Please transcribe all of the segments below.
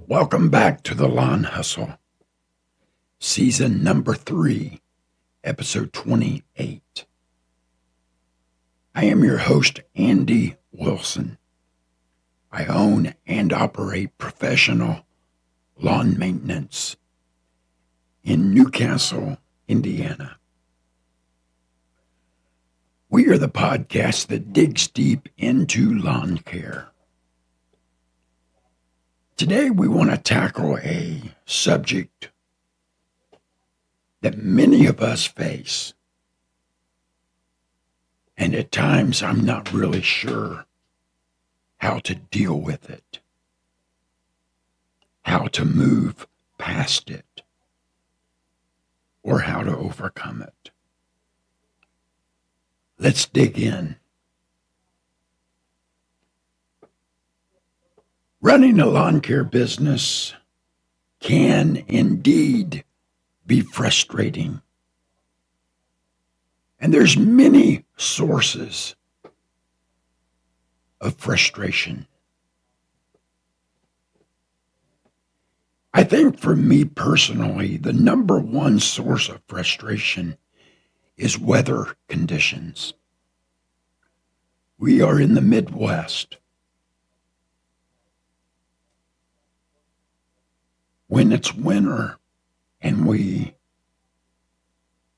Welcome back to the Lawn Hustle, season number 3, episode 28. I am your host, Andy Wilson. I own and operate professional lawn maintenance in Newcastle, Indiana. We are the podcast that digs deep into lawn care. Today we want to tackle a subject that many of us face. And at times I'm not really sure how to deal with it, how to move past it, or how to overcome it. Let's dig in. Running a lawn care business can indeed be frustrating. And there's many sources of frustration. I think for me personally, the number one source of frustration is weather conditions. We are in the Midwest. When it's winter and we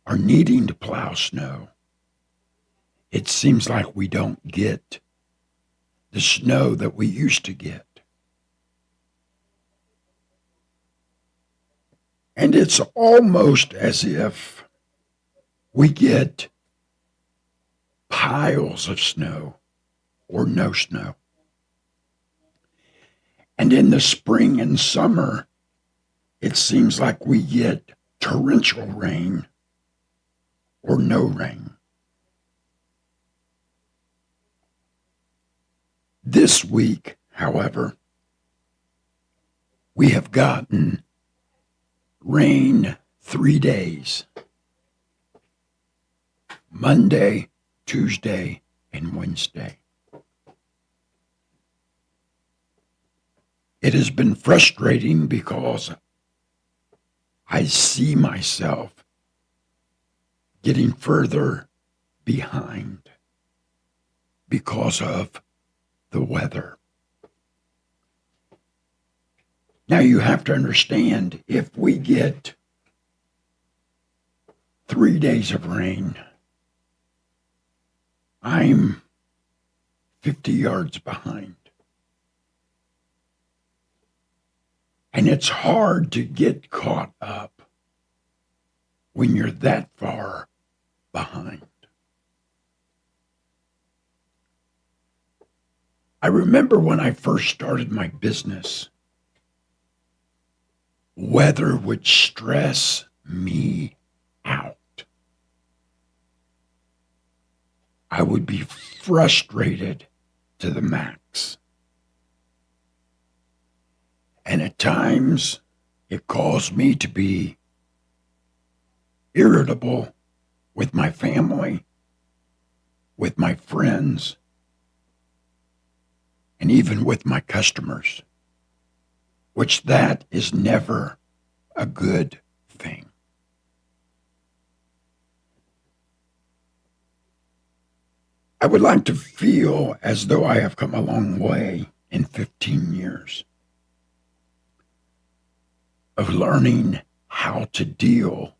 are needing to plow snow, it seems like we don't get the snow that we used to get. And it's almost as if we get piles of snow or no snow. And in the spring and summer, it seems like we get torrential rain or no rain. This week, however, we have gotten rain 3 days: Monday, Tuesday, and Wednesday. It has been frustrating because I see myself getting further behind because of the weather. Now you have to understand, if we get 3 days of rain, I'm 50 yards behind. And it's hard to get caught up when you're that far behind. I remember when I first started my business, weather would stress me out. I would be frustrated to the max. And at times, it caused me to be irritable with my family, with my friends, and even with my customers, which that is never a good thing. I would like to feel as though I have come a long way in 15 years of learning how to deal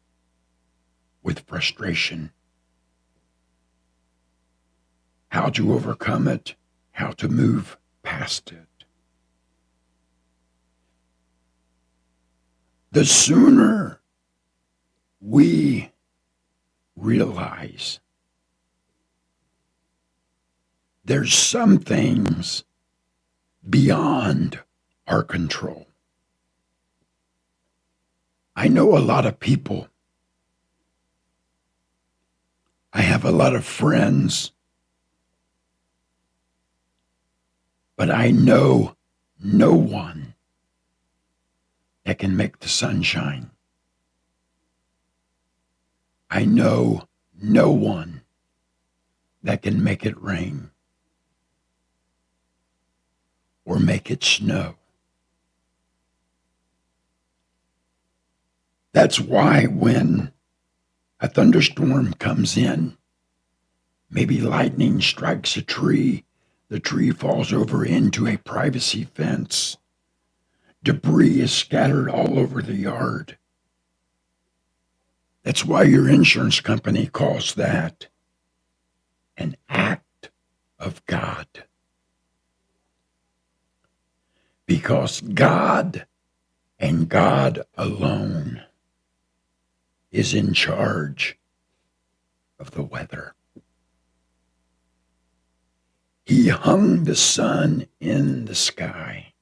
with frustration, how to overcome it, how to move past it. The sooner we realize there's some things beyond our control. I know a lot of people. I have a lot of friends, but I know no one that can make the sun shine. I know no one that can make it rain or make it snow. That's why when a thunderstorm comes in, maybe lightning strikes a tree, the tree falls over into a privacy fence, debris is scattered all over the yard. That's why your insurance company calls that an act of God. Because God and God alone is in charge of the weather. He hung the sun in the sky.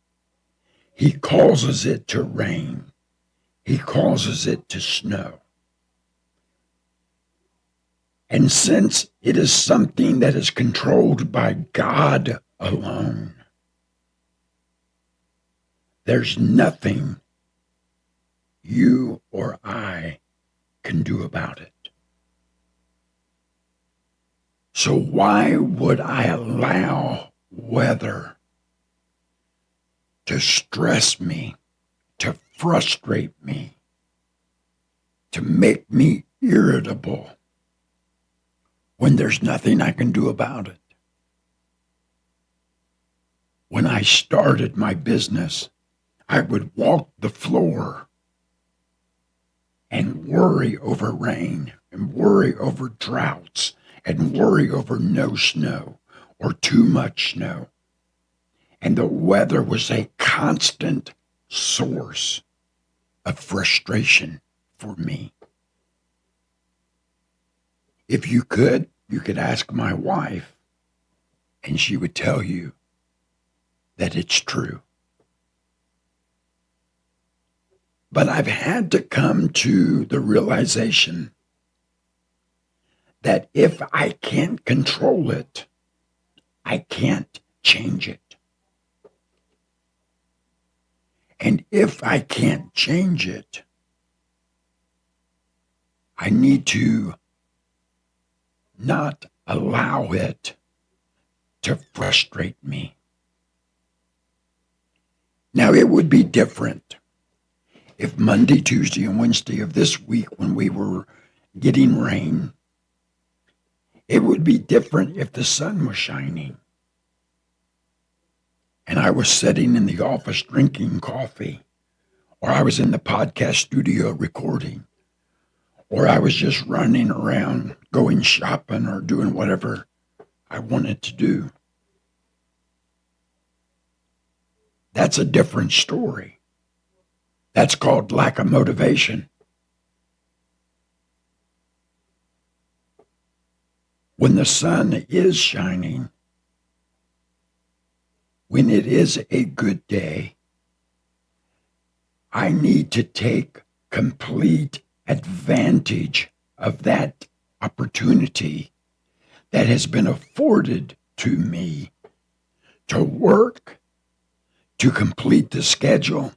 He causes it to rain. He causes it to snow. And since it is something that is controlled by God alone, there's nothing you or I can do about it. So why would I allow weather to stress me, to frustrate me, to make me irritable when there's nothing I can do about it? When I started my business, I would walk the floor and worry over rain and worry over droughts and worry over no snow or too much snow. And the weather was a constant source of frustration for me. If you could ask my wife, and she would tell you that it's true. But I've had to come to the realization that if I can't control it, I can't change it. And if I can't change it, I need to not allow it to frustrate me. Now, it would be different if Monday, Tuesday, and Wednesday of this week, when we were getting rain, it would be different if the sun was shining and I was sitting in the office drinking coffee, or I was in the podcast studio recording, or I was just running around going shopping or doing whatever I wanted to do. That's a different story. That's called lack of motivation. When the sun is shining, when it is a good day, I need to take complete advantage of that opportunity that has been afforded to me to work, to complete the schedule,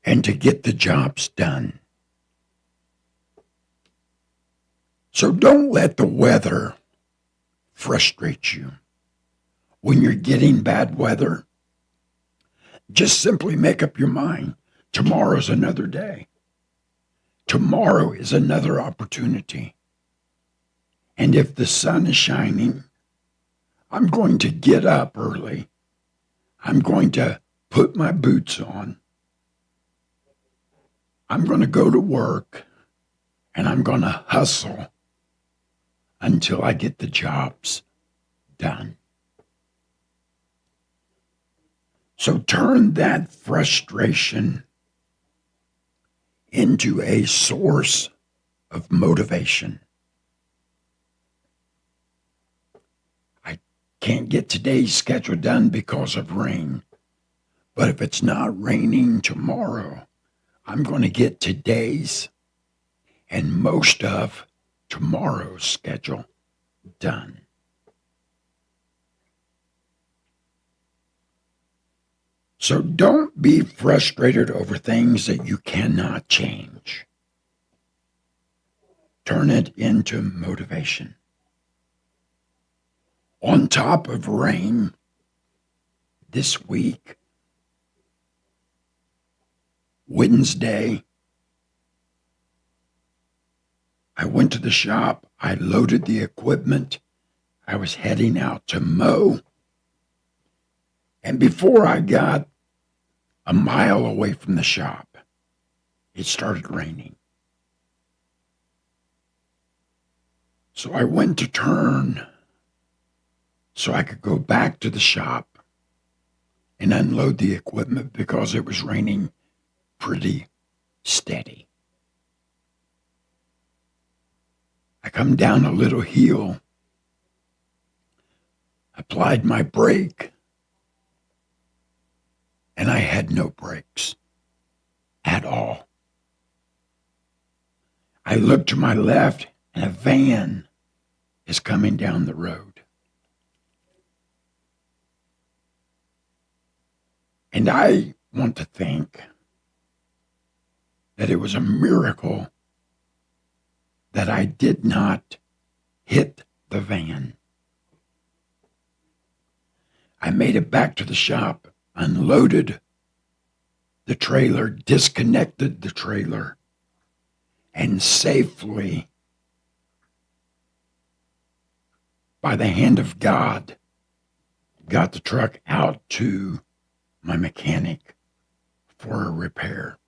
and to get the jobs done. So don't let the weather frustrate you. When you're getting bad weather, just simply make up your mind. Tomorrow's another day. Tomorrow is another opportunity. And if the sun is shining, I'm going to get up early. I'm going to put my boots on. I'm going to go to work, and I'm going to hustle until I get the jobs done. So turn that frustration into a source of motivation. I can't get today's schedule done because of rain, but if it's not raining tomorrow, I'm going to get today's and most of tomorrow's schedule done. So don't be frustrated over things that you cannot change. Turn it into motivation. On top of rain, this week, Wednesday, went to the shop. I loaded the equipment. I was heading out to mow. And before I got a mile away from the shop, it started raining. So I went to turn so I could go back to the shop and unload the equipment because it was raining pretty steady. I come down a little hill, applied my brake, and I had no brakes at all. I looked to my left, and a van is coming down the road. And I want to think that it was a miracle that I did not hit the van. I made it back to the shop, unloaded the trailer, disconnected the trailer, and safely, by the hand of God, got the truck out to my mechanic for a repair.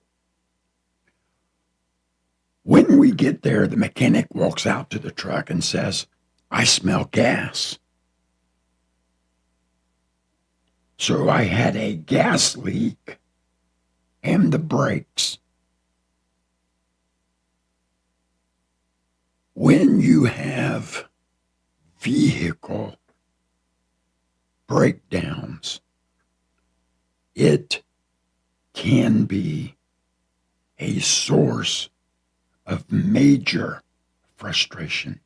When we get there, the mechanic walks out to the truck and says, "I smell gas." So I had a gas leak and the brakes. When you have vehicle breakdowns, it can be a source of major frustration.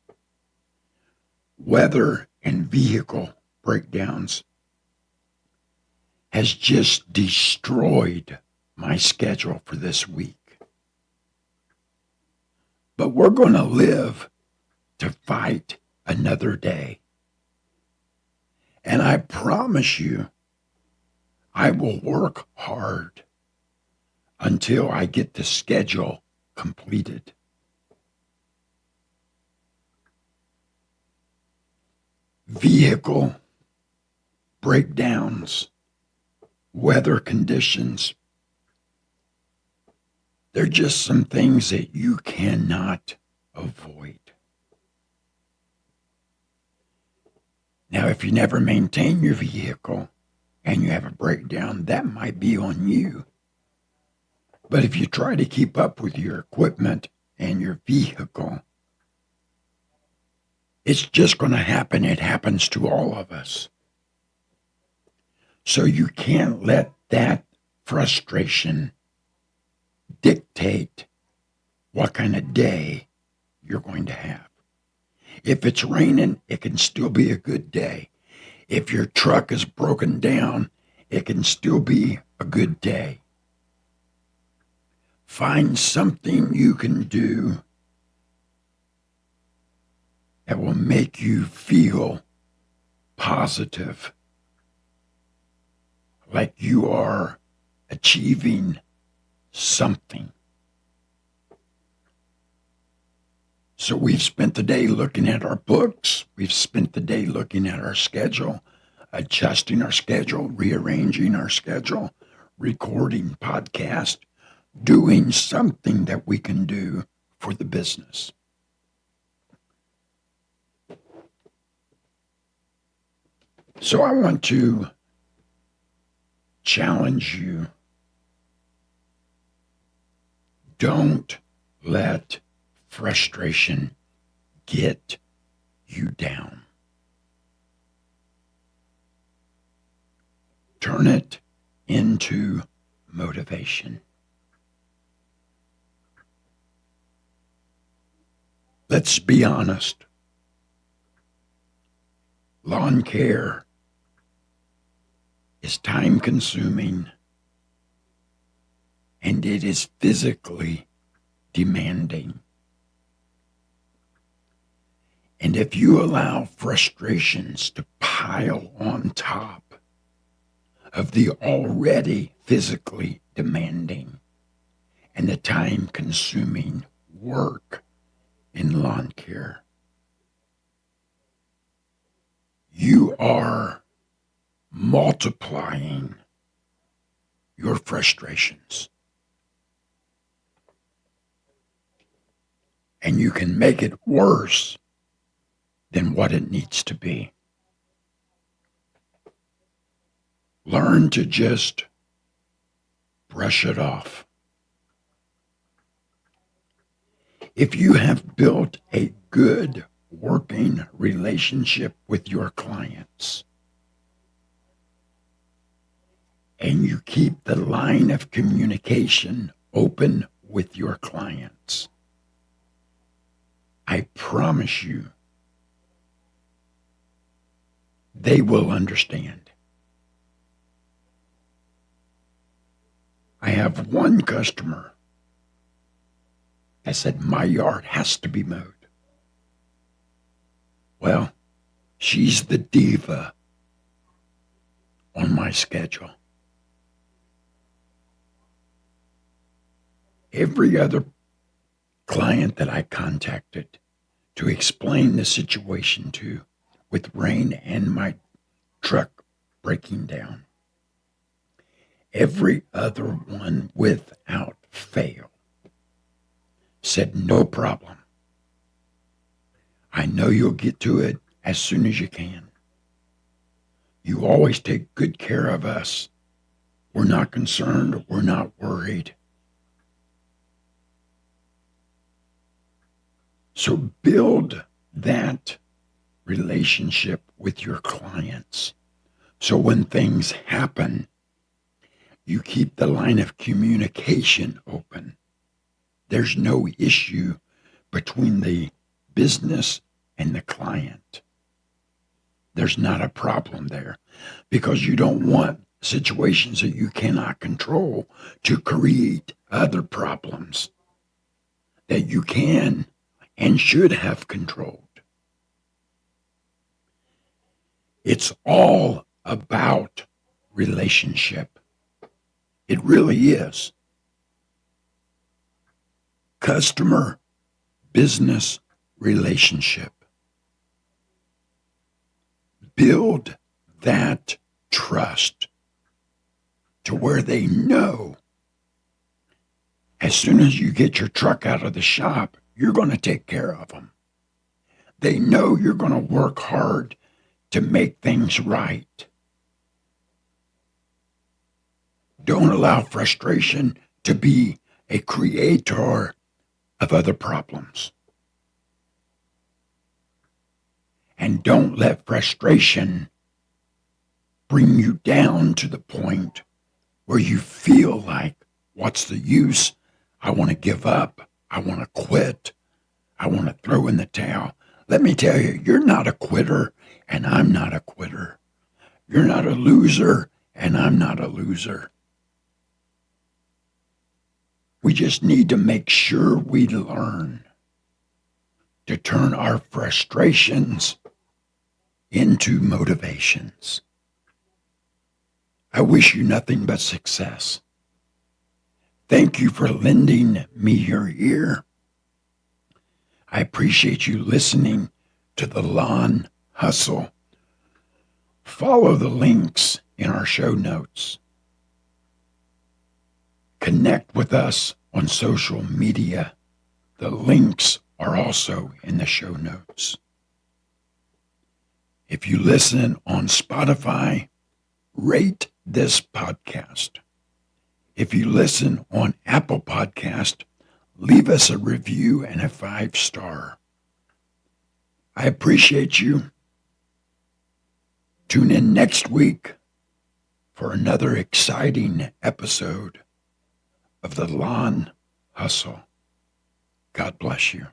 Weather and vehicle breakdowns has just destroyed my schedule for this week. But we're going to live to fight another day. And I promise you, I will work hard until I get the schedule completed. Vehicle breakdowns, weather conditions, they're just some things that you cannot avoid. Now, if you never maintain your vehicle and you have a breakdown, that might be on you. But if you try to keep up with your equipment and your vehicle, it's just going to happen. It happens to all of us. So you can't let that frustration dictate what kind of day you're going to have. If it's raining, it can still be a good day. If your truck is broken down, it can still be a good day. Find something you can do that will make you feel positive, like you are achieving something. So we've spent the day looking at our books. We've spent the day looking at our schedule, adjusting our schedule, rearranging our schedule, recording podcast, doing something that we can do for the business. So I want to challenge you. Don't let frustration get you down. Turn it into motivation. Let's be honest. Lawn care is time consuming and it is physically demanding. And if you allow frustrations to pile on top of the already physically demanding and the time consuming work in lawn care. You are multiplying your frustrations. And you can make it worse than what it needs to be. Learn to just brush it off. If you have built a good working relationship with your clients and you keep the line of communication open with your clients, I promise you, they will understand. I have one customer that said, my yard has to be mowed. Well, she's the diva on my schedule. Every other client that I contacted to explain the situation to, with rain and my truck breaking down, every other one without fail said, no problem. I know you'll get to it as soon as you can. You always take good care of us. We're not concerned. We're not worried. So build that relationship with your clients. So when things happen, you keep the line of communication open. There's no issue between the business and the client. There's not a problem there because you don't want situations that you cannot control to create other problems that you can and should have controlled. It's all about relationship. It really is. Customer business relationship. Build that trust to where they know as soon as you get your truck out of the shop, you're going to take care of them. They know you're going to work hard to make things right. Don't allow frustration to be a creator of other problems. And don't let frustration bring you down to the point where you feel like, what's the use? I want to give up. I want to quit. I want to throw in the towel. Let me tell you, you're not a quitter, and I'm not a quitter. You're not a loser, and I'm not a loser. We just need to make sure we learn to turn our frustrations into motivations. I wish you nothing but success. Thank you for lending me your ear. I appreciate you listening to the Lawn Hustle. Follow the links in our show notes. Connect with us on social media. The links are also in the show notes. If you listen on Spotify, rate this podcast. If you listen on Apple Podcast, leave us a review and a 5-star. I appreciate you. Tune in next week for another exciting episode of the Lawn Hustle. God bless you.